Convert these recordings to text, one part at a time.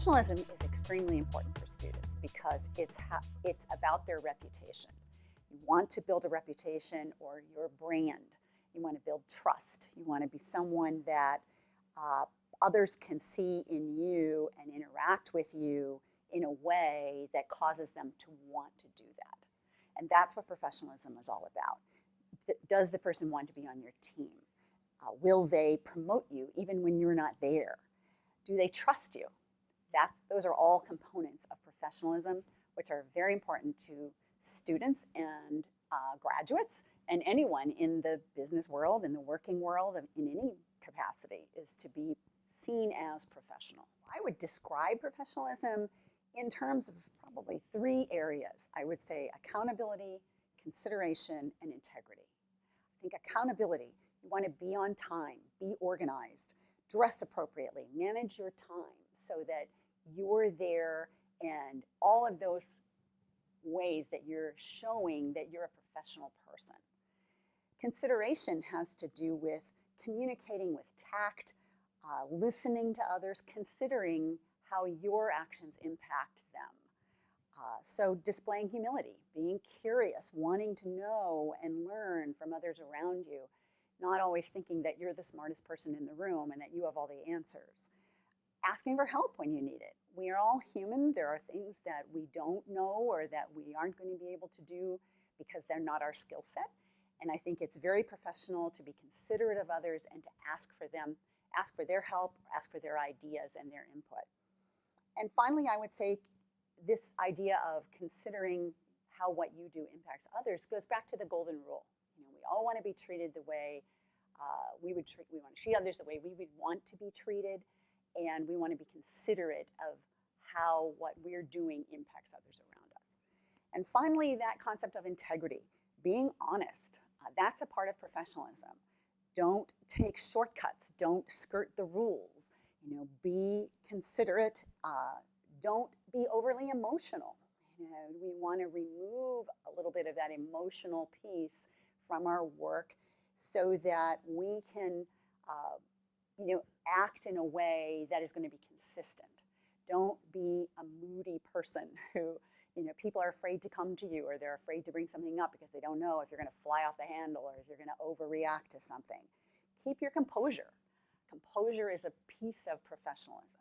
Professionalism is extremely important for students because it's about their reputation. You want to build a reputation or your brand. You want to build trust. You want to be someone that others can see in you and interact with you in a way that causes them to want to do that. And that's what professionalism is all about. Does the person want to be on your team? Will they promote you even when you're not there? Do they trust you? Those are all components of professionalism, which are very important to students and graduates and anyone in the business world, in the working world, in any capacity, is to be seen as professional. I would describe professionalism in terms of probably 3 areas. I would say accountability, consideration, and integrity. I think accountability, you want to be on time, be organized, dress appropriately, manage your time so that you're there, and all of those ways that you're showing that you're a professional person. Consideration has to do with communicating with tact, listening to others, considering how your actions impact them. So displaying humility, being curious, wanting to know and learn from others around you, not always thinking that you're the smartest person in the room and that you have all the answers. Asking for help when you need it. We are all human. There are things that we don't know or that we aren't going to be able to do because they're not our skill set. And I think it's very professional to be considerate of others and to ask for their help, ask for their ideas and their input. And finally, I would say this idea of considering how what you do impacts others goes back to the golden rule. We all want to be treated the way we want to treat others the way we would want to be treated. And we want to be considerate of how what we're doing impacts others around us. And finally, that concept of integrity, being honest. That's a part of professionalism. Don't take shortcuts. Don't skirt the rules. Be considerate. Don't be overly emotional. We want to remove a little bit of that emotional piece from our work so that we can act in a way that is going to be consistent. Don't be a moody person who, people are afraid to come to you or they're afraid to bring something up because they don't know if you're going to fly off the handle or if you're going to overreact to something. Keep your composure. Composure is a piece of professionalism.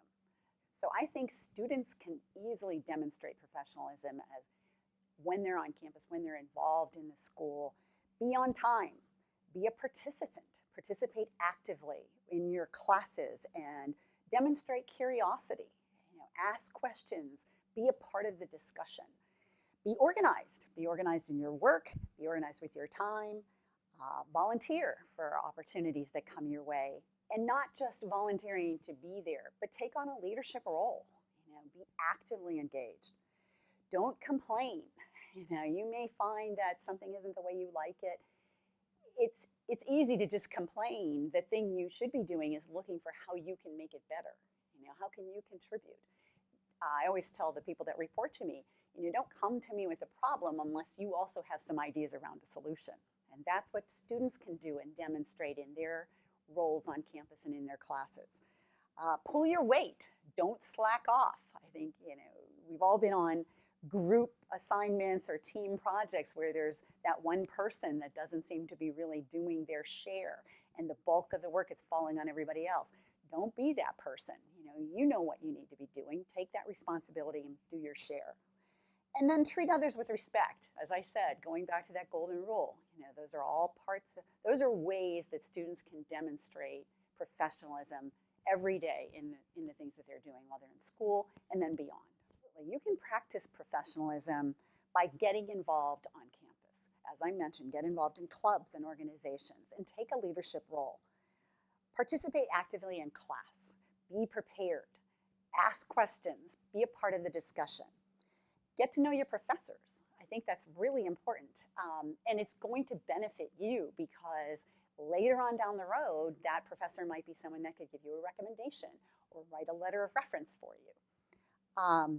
So I think students can easily demonstrate professionalism as when they're on campus, when they're involved in the school. Be on time. Be a participant. Participate actively in your classes and demonstrate curiosity. Ask questions. Be a part of the discussion. Be organized. Be organized in your work. Be organized with your time. Volunteer for opportunities that come your way. And not just volunteering to be there, but take on a leadership role. Be actively engaged. Don't complain. You may find that something isn't the way you like it. It's easy to just complain. The thing you should be doing is looking for how you can make it better. How can you contribute? I always tell the people that report to me, don't come to me with a problem unless you also have some ideas around a solution. And that's what students can do and demonstrate in their roles on campus and in their classes. Pull your weight. Don't slack off. I think, we've all been on group assignments or team projects where there's that one person that doesn't seem to be really doing their share and the bulk of the work is falling on everybody else. Don't be that person. You know what you need to be doing. Take that responsibility and do your share. And then treat others with respect. As I said, going back to that golden rule, those are all those are ways that students can demonstrate professionalism every day in the things that they're doing while they're in school and then beyond. You can practice professionalism by getting involved on campus. As I mentioned, get involved in clubs and organizations and take a leadership role. Participate actively in class. Be prepared. Ask questions. Be a part of the discussion. Get to know your professors. I think that's really important. And it's going to benefit you because later on down the road, that professor might be someone that could give you a recommendation or write a letter of reference for you.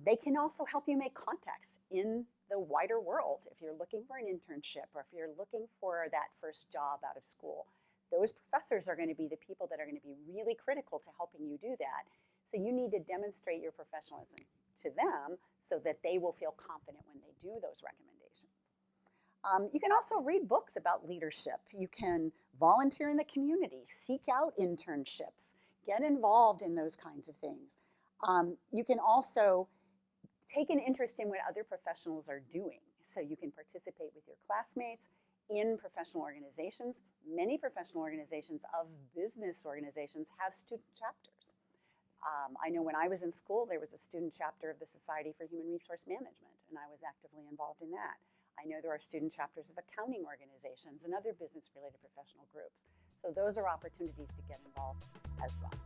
They can also help you make contacts in the wider world. If you're looking for an internship or if you're looking for that first job out of school, those professors are going to be the people that are going to be really critical to helping you do that. So you need to demonstrate your professionalism to them so that they will feel confident when they do those recommendations. You can also read books about leadership. You can volunteer in the community, seek out internships, get involved in those kinds of things. You can also take an interest in what other professionals are doing. So you can participate with your classmates in professional organizations. Many professional organizations of business organizations have student chapters. I know when I was in school, there was a student chapter of the Society for Human Resource Management, and I was actively involved in that. I know there are student chapters of accounting organizations and other business-related professional groups. So those are opportunities to get involved as well.